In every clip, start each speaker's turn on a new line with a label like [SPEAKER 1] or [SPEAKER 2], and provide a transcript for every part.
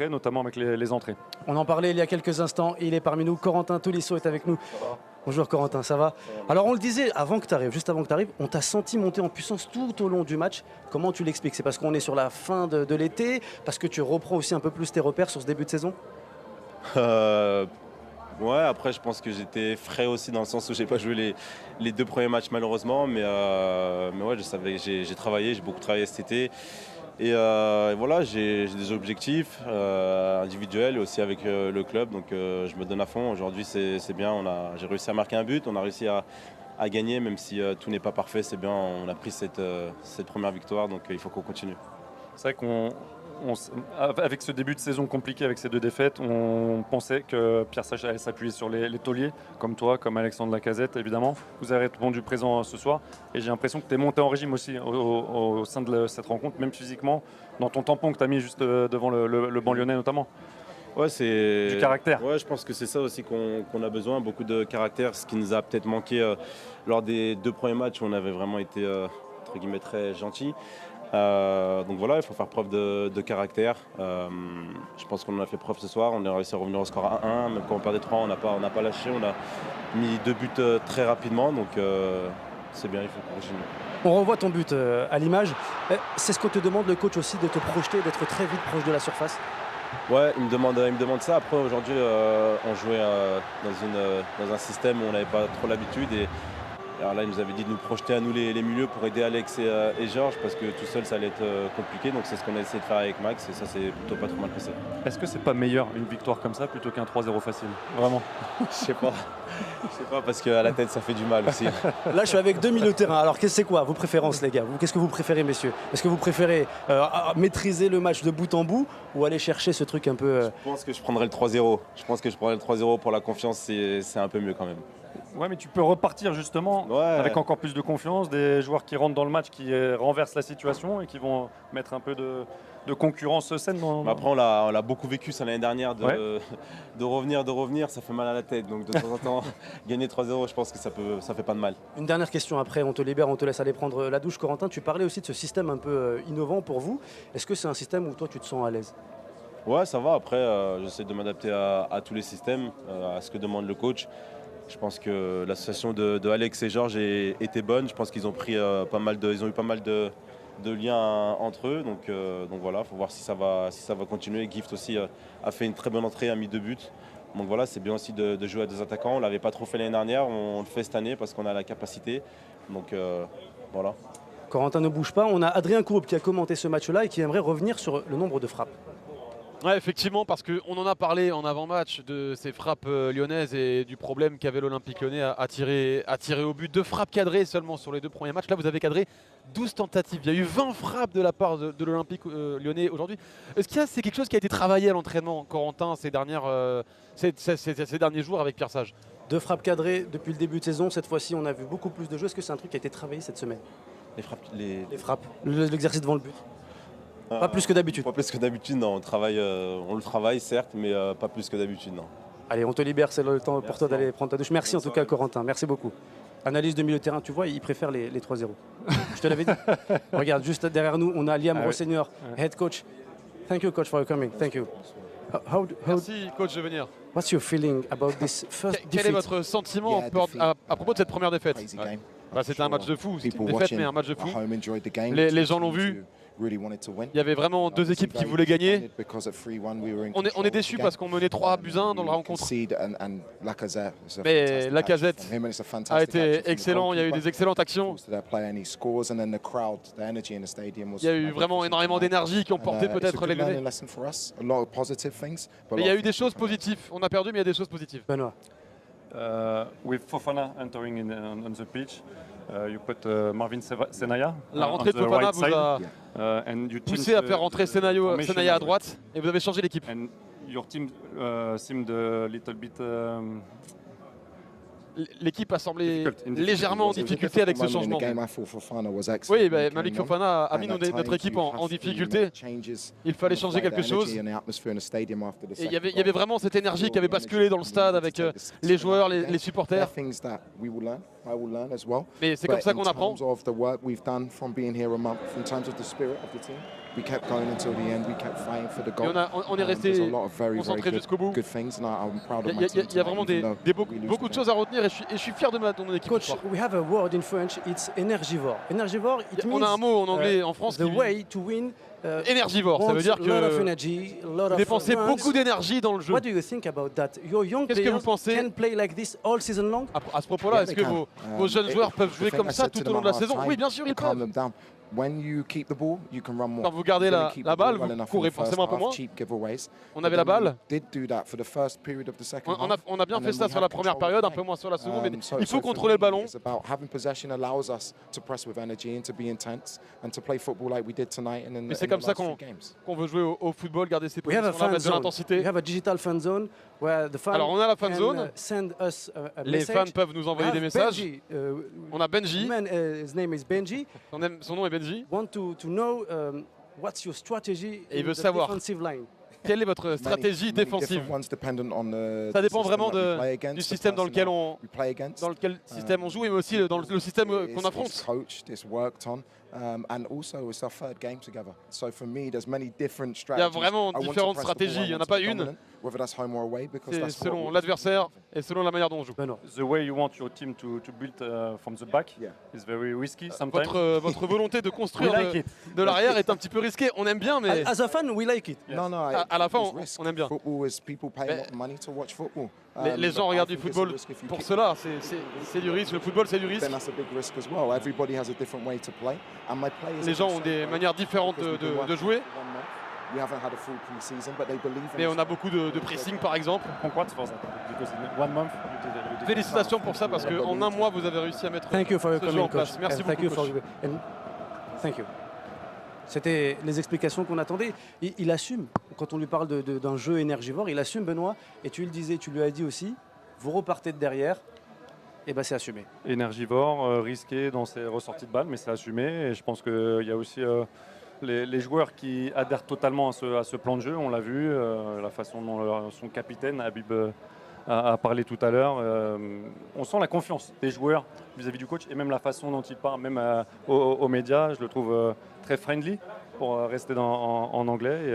[SPEAKER 1] notamment avec les entrées.
[SPEAKER 2] On en parlait il y a quelques instants, il est parmi nous, Corentin Tolisso est avec nous. Bonjour Corentin, ça va? Alors on le disait avant que tu arrives, juste avant que tu arrives, on t'a senti monter en puissance tout au long du match. Comment tu l'expliques? C'est parce qu'on est sur la fin de l'été, parce que tu reprends aussi un peu plus tes repères sur ce début de saison?
[SPEAKER 3] Ouais, après je pense que j'étais frais aussi dans le sens où j'ai pas joué les deux premiers matchs malheureusement, mais ouais, je savais que j'ai travaillé, j'ai beaucoup travaillé cet été. Et voilà, j'ai des objectifs individuels et aussi avec le club, donc je me donne à fond. Aujourd'hui c'est bien, j'ai réussi à marquer un but, on a réussi à gagner, même si tout n'est pas parfait, c'est bien, on a pris cette première victoire, donc il faut qu'on continue.
[SPEAKER 1] C'est vrai qu'avec ce début de saison compliqué, avec ces deux défaites, on pensait que Pierre Sage allait s'appuyer sur les tauliers, comme toi, comme Alexandre Lacazette, évidemment. Vous avez répondu présent ce soir, et j'ai l'impression que tu es monté en régime aussi au sein de cette rencontre, même physiquement, dans ton tampon que tu as mis juste devant le banc lyonnais notamment.
[SPEAKER 3] Ouais, c'est
[SPEAKER 1] du caractère.
[SPEAKER 3] Ouais, je pense que c'est ça aussi qu'on a besoin, beaucoup de caractère, ce qui nous a peut-être manqué lors des deux premiers matchs où on avait vraiment été entre guillemets très gentil. Donc voilà, il faut faire preuve de caractère. Je pense qu'on en a fait preuve ce soir. On a réussi à revenir au score à 1. Même quand on perdait 3, on n'a pas lâché. On a mis 2 buts très rapidement. Donc c'est bien, il faut continuer.
[SPEAKER 2] On revoit ton but à l'image. C'est ce que te demande le coach aussi, de te projeter, d'être très vite proche de la surface?
[SPEAKER 3] Ouais, il me demande ça. Après, aujourd'hui, on jouait dans un système où on n'avait pas trop l'habitude. Alors là, il nous avait dit de nous projeter à nous les milieux pour aider Alex et Georges, parce que tout seul ça allait être compliqué. Donc c'est ce qu'on a essayé de faire avec Max et ça c'est plutôt pas trop mal passé.
[SPEAKER 1] Est-ce que c'est pas meilleur une victoire comme ça plutôt qu'un 3-0 facile? Vraiment?
[SPEAKER 3] Je sais pas, parce qu'à la tête ça fait du mal aussi.
[SPEAKER 2] Là je suis avec deux milieux de terrain. Alors c'est quoi vos préférences les gars? Qu'est-ce que vous préférez messieurs? Est-ce que vous préférez maîtriser le match de bout en bout ou aller chercher ce truc un peu...
[SPEAKER 3] Je pense que je prendrais le 3-0. Je pense que je prendrais le 3-0 pour la confiance, c'est un peu mieux quand même.
[SPEAKER 1] Ouais, mais tu peux repartir justement avec encore plus de confiance, des joueurs qui rentrent dans le match, qui renversent la situation et qui vont mettre un peu de concurrence saine.
[SPEAKER 3] Après, on l'a beaucoup vécu ça l'année dernière, de revenir, ça fait mal à la tête. Donc de temps en temps, gagner 3-0, je pense que ça fait pas de mal.
[SPEAKER 2] Une dernière question après, on te libère, on te laisse aller prendre la douche. Corentin, tu parlais aussi de ce système un peu innovant pour vous. Est-ce que c'est un système où toi tu te sens à l'aise?
[SPEAKER 3] Ouais, ça va. Après, j'essaie de m'adapter à tous les systèmes, à ce que demande le coach. Je pense que l'association de Alex et Georges était bonne. Je pense qu'ils ont pris eu pas mal de liens entre eux. Donc voilà, il faut voir si ça va continuer. Gift aussi a fait une très bonne entrée, a mis 2 buts. Donc voilà, c'est bien aussi de jouer à 2 attaquants. On ne l'avait pas trop fait l'année dernière, on le fait cette année parce qu'on a la capacité. Donc voilà.
[SPEAKER 2] Corentin ne bouge pas. On a Adrien Couroupe qui a commenté ce match-là et qui aimerait revenir sur le nombre de frappes.
[SPEAKER 4] Ouais, effectivement, parce qu'on en a parlé en avant-match de ces frappes lyonnaises et du problème qu'avait l'Olympique lyonnais à tirer au but. 2 frappes cadrées seulement sur les 2 premiers matchs. Là, vous avez cadré 12 tentatives. Il y a eu 20 frappes de la part de l'Olympique lyonnais aujourd'hui. Est-ce que c'est quelque chose qui a été travaillé à l'entraînement, Corentin, ces derniers jours avec Pierre Sage?
[SPEAKER 2] 2 frappes cadrées depuis le début de saison. Cette fois-ci, on a vu beaucoup plus de jeux. Est-ce que c'est un truc qui a été travaillé cette semaine? Les frappes, l'exercice devant le but. Pas plus que d'habitude.
[SPEAKER 3] Pas plus que d'habitude, non. On le travaille, certes, mais pas plus que d'habitude, non.
[SPEAKER 2] Allez, on te libère, c'est le temps pour toi d'aller prendre ta douche. Merci en tout cas, Corentin. Merci beaucoup. Analyse de milieu de terrain, tu vois, il préfère les 3-0. Je te l'avais dit. Regarde, juste derrière nous, on a Liam Rosseigneur, head coach. Thank you, coach, for coming. Thank you.
[SPEAKER 4] Merci, coach, de venir.
[SPEAKER 2] What's your feeling about this first defeat?
[SPEAKER 4] Quel est votre sentiment à propos de cette première défaite? C'était un match de fou, c'était une défaite, mais un match de fou. Les gens l'ont vu. Il y avait vraiment 2 équipes qui voulaient gagner. On est déçus parce qu'on menait 3-1 dans la rencontre. Mais Lacazette a été excellent, il y a eu des excellentes actions. Il y a eu vraiment énormément d'énergie qui ont porté peut-être les Lyonnais. Mais il y a eu des choses positives. On a perdu, mais il y a des choses positives.
[SPEAKER 2] Benoît.
[SPEAKER 1] With Fofana entering on the pitch, you put Marvin Senaya.
[SPEAKER 4] La rentrée de Fofana vous a poussé à faire rentrer Senaya à droite et vous avez changé l'équipe.
[SPEAKER 1] And your team seemed a little bit.
[SPEAKER 4] L'équipe a semblé légèrement en difficulté avec ce changement. Oui, Malik Fofana a mis notre équipe en difficulté. Il fallait changer quelque chose. Et il y avait vraiment cette énergie qui avait basculé dans le stade avec les joueurs, les supporters. Mais c'est comme ça qu'on apprend.
[SPEAKER 5] we kept going until the end. We kept fighting for the
[SPEAKER 4] Et
[SPEAKER 5] goal.
[SPEAKER 4] on est resté
[SPEAKER 5] There's a lot of very
[SPEAKER 4] concentré jusqu'au bout.
[SPEAKER 5] good things, and I'm proud of
[SPEAKER 4] Il
[SPEAKER 5] my
[SPEAKER 4] y a,
[SPEAKER 5] team
[SPEAKER 4] il y a vraiment
[SPEAKER 5] tonight, even though we lose
[SPEAKER 4] beaucoup de
[SPEAKER 5] today.
[SPEAKER 4] choses à retenir et je suis fier de mon équipe.
[SPEAKER 2] Coach,
[SPEAKER 4] ce soir.
[SPEAKER 2] we have a word in French. It's énergivore. Énergivore, it
[SPEAKER 4] On a un
[SPEAKER 2] means
[SPEAKER 4] mot en anglais, en France,
[SPEAKER 2] the
[SPEAKER 4] qui
[SPEAKER 2] way to win.
[SPEAKER 4] énergivore. Ça veut dire
[SPEAKER 2] wants a lot of
[SPEAKER 4] que
[SPEAKER 2] energy, a lot of
[SPEAKER 4] dépenser
[SPEAKER 2] runs.
[SPEAKER 4] beaucoup d'énergie dans le jeu.
[SPEAKER 2] What do you think about that? Your young
[SPEAKER 4] Qu'est-ce que vous
[SPEAKER 2] players
[SPEAKER 4] pensez
[SPEAKER 2] can play like this all season long?
[SPEAKER 4] À ce propos-là,
[SPEAKER 5] Yeah,
[SPEAKER 4] est-ce
[SPEAKER 5] they
[SPEAKER 4] que
[SPEAKER 5] can.
[SPEAKER 4] vos jeunes joueurs peuvent
[SPEAKER 5] the
[SPEAKER 4] jouer
[SPEAKER 5] thing
[SPEAKER 4] comme
[SPEAKER 5] I
[SPEAKER 4] ça
[SPEAKER 5] said to
[SPEAKER 4] tout au
[SPEAKER 5] them
[SPEAKER 4] long de la
[SPEAKER 5] at
[SPEAKER 4] saison?
[SPEAKER 5] half-time,
[SPEAKER 4] Oui, bien sûr, ils
[SPEAKER 5] calm
[SPEAKER 4] peuvent.
[SPEAKER 5] them down. When you keep the ball, you can run more.
[SPEAKER 4] Quand vous gardez
[SPEAKER 5] You're gonna
[SPEAKER 4] la
[SPEAKER 5] keep
[SPEAKER 4] balle,
[SPEAKER 5] the ball well
[SPEAKER 4] vous
[SPEAKER 5] enough in
[SPEAKER 4] courez
[SPEAKER 5] the first
[SPEAKER 4] forcément un peu
[SPEAKER 5] half,
[SPEAKER 4] moins.
[SPEAKER 5] cheap giveaways.
[SPEAKER 4] On
[SPEAKER 5] But
[SPEAKER 4] avait la
[SPEAKER 5] then we
[SPEAKER 4] balle.
[SPEAKER 5] did do that for the first period of the second
[SPEAKER 4] On
[SPEAKER 5] half,
[SPEAKER 4] a bien
[SPEAKER 5] and
[SPEAKER 4] fait
[SPEAKER 5] then
[SPEAKER 4] ça
[SPEAKER 5] we
[SPEAKER 4] sur
[SPEAKER 5] had
[SPEAKER 4] la première
[SPEAKER 5] control of
[SPEAKER 4] période,
[SPEAKER 5] the
[SPEAKER 4] un peu
[SPEAKER 5] game.
[SPEAKER 4] moins sur la seconde, mais
[SPEAKER 5] So
[SPEAKER 4] il faut
[SPEAKER 5] for
[SPEAKER 4] contrôler le
[SPEAKER 5] me,
[SPEAKER 4] ballon.
[SPEAKER 5] It's about having possession allows us to press with energy and to be intense and to play football like we did tonight and in
[SPEAKER 4] Mais
[SPEAKER 5] the
[SPEAKER 4] c'est comme ça
[SPEAKER 5] last few games.
[SPEAKER 4] qu'on veut jouer au football, garder ses
[SPEAKER 2] We have a
[SPEAKER 4] positions,
[SPEAKER 2] fan
[SPEAKER 4] mettre de
[SPEAKER 2] zone.
[SPEAKER 4] l'intensité.
[SPEAKER 2] We have a digital fan zone where the fans
[SPEAKER 4] Alors, on a la fan
[SPEAKER 2] can
[SPEAKER 4] zone.
[SPEAKER 2] send us a
[SPEAKER 4] Les
[SPEAKER 2] message.
[SPEAKER 4] fans peuvent nous envoyer
[SPEAKER 2] I
[SPEAKER 4] des
[SPEAKER 2] have
[SPEAKER 4] messages.
[SPEAKER 2] Benji,
[SPEAKER 4] On a Benji,
[SPEAKER 2] man, his name is Benji.
[SPEAKER 4] son nom est Benji.
[SPEAKER 2] Want to know what's your strategy
[SPEAKER 4] Et il
[SPEAKER 2] in
[SPEAKER 4] veut
[SPEAKER 2] the
[SPEAKER 4] savoir.
[SPEAKER 2] defensive line?
[SPEAKER 4] Quelle est votre stratégie
[SPEAKER 5] Many
[SPEAKER 4] défensive?
[SPEAKER 5] different ones dependent on the
[SPEAKER 4] Ça dépend
[SPEAKER 5] system
[SPEAKER 4] vraiment
[SPEAKER 5] that we play against,
[SPEAKER 4] du
[SPEAKER 5] the
[SPEAKER 4] système dans lequel
[SPEAKER 5] personnel we play against.
[SPEAKER 4] système on joue, mais aussi dans le système qu'on
[SPEAKER 5] It's
[SPEAKER 4] affronte.
[SPEAKER 5] coached, it's worked on, and also it's our third game together. So for me, there's many different
[SPEAKER 4] Il y a
[SPEAKER 5] strategies.
[SPEAKER 4] vraiment
[SPEAKER 5] I want to
[SPEAKER 4] différentes
[SPEAKER 5] press the ball,
[SPEAKER 4] stratégies.
[SPEAKER 5] I
[SPEAKER 4] Il n'y en
[SPEAKER 5] want
[SPEAKER 4] a
[SPEAKER 5] to
[SPEAKER 4] pas
[SPEAKER 5] be
[SPEAKER 4] une.
[SPEAKER 5] dominant, whether that's home or away, because
[SPEAKER 4] C'est
[SPEAKER 5] that's what
[SPEAKER 4] selon
[SPEAKER 5] we-
[SPEAKER 4] l'adversaire et selon la manière dont on joue.
[SPEAKER 2] Benoît.
[SPEAKER 1] The way you want your team to build from the back
[SPEAKER 5] Yeah.
[SPEAKER 1] is very risky sometimes.
[SPEAKER 4] Votre volonté de construire
[SPEAKER 1] We like it.
[SPEAKER 4] de l'arrière est un petit peu risquée. On aime bien, mais
[SPEAKER 2] As a fan, we like it.
[SPEAKER 5] No, no.
[SPEAKER 4] à la fin,
[SPEAKER 5] football's risk.
[SPEAKER 4] on aime bien.
[SPEAKER 5] Football is people pay a
[SPEAKER 4] Mais
[SPEAKER 5] lot of money to watch football.
[SPEAKER 4] les
[SPEAKER 5] but
[SPEAKER 4] gens
[SPEAKER 5] I
[SPEAKER 4] regardent du
[SPEAKER 5] think it's a
[SPEAKER 4] football
[SPEAKER 5] risk if you
[SPEAKER 4] pour
[SPEAKER 5] kick
[SPEAKER 4] cela. C'est du risque. Le football, c'est du risque.
[SPEAKER 5] Then that's a big risk as well. Everybody has a different way to play, and my players.
[SPEAKER 4] Les gens
[SPEAKER 5] are
[SPEAKER 4] ont des
[SPEAKER 5] also
[SPEAKER 4] manières différentes
[SPEAKER 5] because we've been
[SPEAKER 4] de
[SPEAKER 5] working
[SPEAKER 4] jouer.
[SPEAKER 5] for 1 month. We haven't had a full pre-season, but they believe in
[SPEAKER 4] Mais
[SPEAKER 5] us.
[SPEAKER 4] on a beaucoup de pressing, par exemple.
[SPEAKER 1] Congrats for that. Because in 1 month you did
[SPEAKER 4] Félicitations pour ça, parce qu'en un mois, vous avez réussi à mettre
[SPEAKER 2] Thank you for your
[SPEAKER 4] ce jeu
[SPEAKER 2] comment,
[SPEAKER 4] en place.
[SPEAKER 2] coach.
[SPEAKER 4] Merci
[SPEAKER 2] And thank you
[SPEAKER 4] beaucoup,
[SPEAKER 2] for
[SPEAKER 4] coach.
[SPEAKER 2] thank you. C'était les explications qu'on attendait. Il assume, quand on lui parle d'un jeu énergivore, il assume, Benoît, et tu le disais, tu lui as dit aussi, vous repartez de derrière, et ben c'est assumé.
[SPEAKER 1] énergivore, risqué dans ses ressorties de balles, mais c'est assumé. Et je pense qu'il y a aussi les joueurs qui adhèrent totalement à ce plan de jeu. On l'a vu, la façon dont son capitaine, Habib, a parlé tout à l'heure. On sent la confiance des joueurs vis-à-vis du coach et même la façon dont il parle, même aux médias. Je le trouve très friendly pour rester en anglais.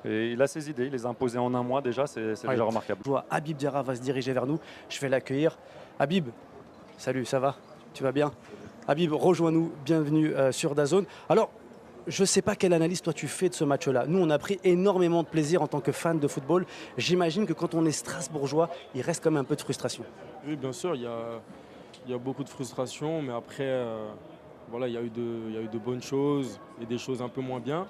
[SPEAKER 1] Et il a ses idées, il les a imposées en un mois déjà, c'est
[SPEAKER 2] Ouais.
[SPEAKER 1] déjà remarquable.
[SPEAKER 2] Je vois Habib Diarra va se diriger vers nous. Je vais l'accueillir. Habib, salut, ça va? Tu vas bien? Habib, rejoins-nous. Bienvenue sur DAZN. Alors, je ne sais pas quelle analyse toi tu fais de ce match-là. Nous, on a pris énormément de plaisir en tant que fan de football. J'imagine que quand on est strasbourgeois, il reste quand même un peu de frustration.
[SPEAKER 6] Oui, bien sûr, il y a beaucoup de frustration, mais après, voilà, il y a eu de bonnes choses et des choses un peu moins bien.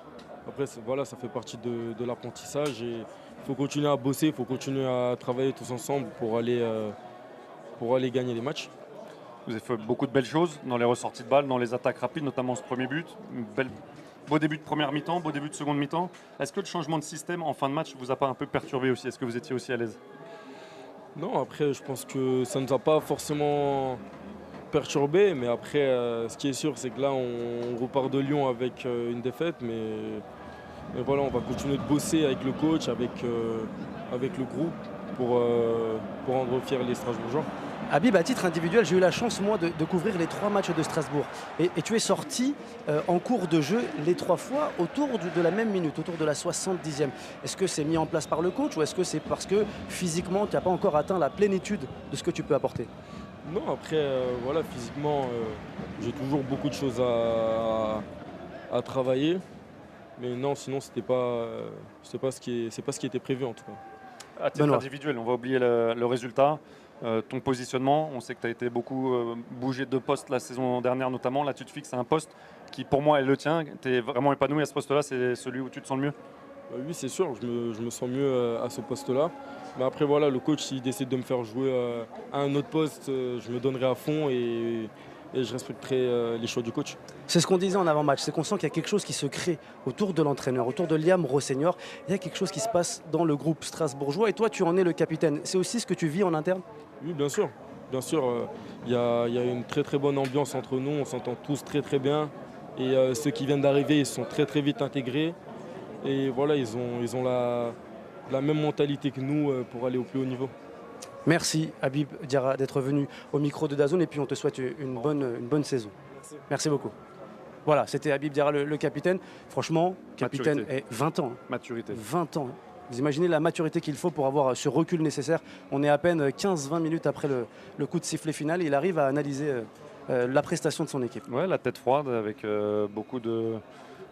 [SPEAKER 6] Après, voilà, ça fait partie de l'apprentissage et il faut continuer à bosser, il faut continuer à travailler tous ensemble pour aller gagner les matchs.
[SPEAKER 1] Vous avez fait beaucoup de belles choses dans les ressorties de balles, dans les attaques rapides, notamment ce premier but. Beau début de première mi-temps, beau début de seconde mi-temps. Est-ce que le changement de système en fin de match vous a pas un peu perturbé aussi? Est-ce que vous étiez aussi à l'aise?
[SPEAKER 6] Non, après, je pense que ça ne nous a pas forcément perturbé, mais après, ce qui est sûr, c'est que là, on repart de Lyon avec une défaite, mais voilà, on va continuer de bosser avec le coach, avec le groupe pour rendre fiers les Strasbourgeois.
[SPEAKER 2] Habib, à titre individuel, j'ai eu la chance, moi, de couvrir les 3 matchs de Strasbourg. Et tu es sorti en cours de jeu les 3 fois autour de la même minute, autour de la 70e. Est-ce que c'est mis en place par le coach ou est-ce que c'est parce que physiquement, tu n'as pas encore atteint la plénitude de ce que tu peux apporter?
[SPEAKER 6] Non, après, voilà, physiquement, j'ai toujours beaucoup de choses à travailler. Mais non, sinon, c'est pas ce qui était prévu en tout cas.
[SPEAKER 1] À titre
[SPEAKER 2] Benoît.
[SPEAKER 1] individuel, on va oublier le résultat. Ton positionnement, on sait que tu as été beaucoup bougé de poste la saison dernière notamment. Là, tu te fixes à un poste qui, pour moi, est le tien. Tu es vraiment épanoui à ce poste-là, c'est celui où tu te sens le mieux?
[SPEAKER 6] Oui, c'est sûr, je me sens mieux à ce poste-là. Mais après, voilà, le coach, s'il décide de me faire jouer à un autre poste, je me donnerai à fond et je respecterai les choix du coach.
[SPEAKER 2] C'est ce qu'on disait en avant-match, c'est qu'on sent qu'il y a quelque chose qui se crée autour de l'entraîneur, autour de Liam Rosseigneur. Il y a quelque chose qui se passe dans le groupe strasbourgeois et toi, tu en es le capitaine. C'est aussi ce que tu vis en interne?
[SPEAKER 6] Oui, bien sûr. Bien sûr, il y a une très très bonne ambiance entre nous, on s'entend tous très très bien. Et ceux qui viennent d'arriver, ils sont très très vite intégrés. Et voilà, ils ont la même mentalité que nous pour aller au plus haut niveau.
[SPEAKER 2] Merci Habib Diarra d'être venu au micro de DAZN et puis on te souhaite une bonne saison. Merci beaucoup. Voilà, c'était Habib Diarra, le capitaine. Franchement, capitaine,
[SPEAKER 1] Maturité.
[SPEAKER 2] 20 ans.
[SPEAKER 1] Maturité.
[SPEAKER 2] 20 ans. Vous imaginez la maturité qu'il faut pour avoir ce recul nécessaire. On est à peine 15-20 minutes après le coup de sifflet final. Il arrive à analyser la prestation de son équipe.
[SPEAKER 1] Ouais, la tête froide avec beaucoup de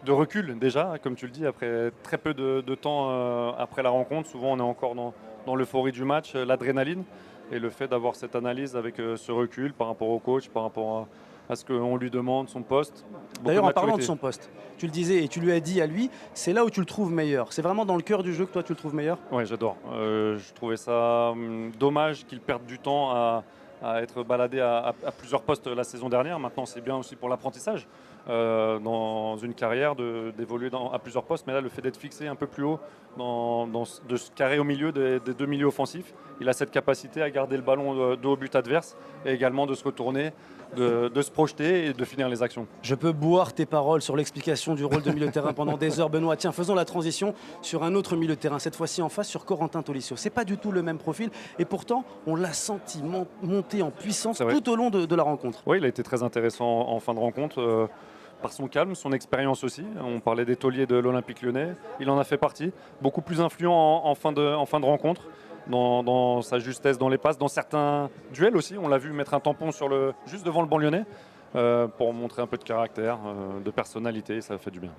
[SPEAKER 1] recul déjà, comme tu le dis, après très peu de temps après la rencontre. Souvent, on est encore dans l'euphorie du match, l'adrénaline. Et le fait d'avoir cette analyse avec ce recul par rapport au coach, par rapport à ce qu'on lui demande, son poste. Beaucoup
[SPEAKER 2] D'ailleurs,
[SPEAKER 1] de
[SPEAKER 2] en parlant de
[SPEAKER 1] maturité.
[SPEAKER 2] son poste, tu le disais et tu lui as dit à lui, c'est là où tu le trouves meilleur. C'est vraiment dans le cœur du jeu que toi tu le trouves meilleur.
[SPEAKER 1] Ouais, j'adore. Je trouvais ça dommage qu'il perde du temps à être baladé à plusieurs postes la saison dernière. Maintenant, c'est bien aussi pour l'apprentissage dans une carrière d'évoluer à plusieurs postes. Mais là, le fait d'être fixé un peu plus haut, de se carrer au milieu des deux milieux offensifs, il a cette capacité à garder le ballon de haut but adverse et également de se retourner, de se projeter et de finir les actions.
[SPEAKER 2] Je peux boire tes paroles sur l'explication du rôle de milieu de terrain pendant des heures, Benoît. Tiens, faisons la transition sur un autre milieu de terrain, cette fois-ci en face sur Corentin Tolisso. C'est pas du tout le même profil et pourtant on l'a senti monter en puissance
[SPEAKER 1] C'est vrai.
[SPEAKER 2] tout au long de la rencontre.
[SPEAKER 1] Oui, il a été très intéressant en fin de rencontre. Par son calme, son expérience aussi. On parlait des tauliers de l'Olympique Lyonnais. Il en a fait partie. Beaucoup plus influent en fin de rencontre, dans sa justesse dans les passes, dans certains duels aussi. On l'a vu mettre un tampon juste devant le banc lyonnais pour montrer un peu de caractère, de personnalité. Ça fait du bien.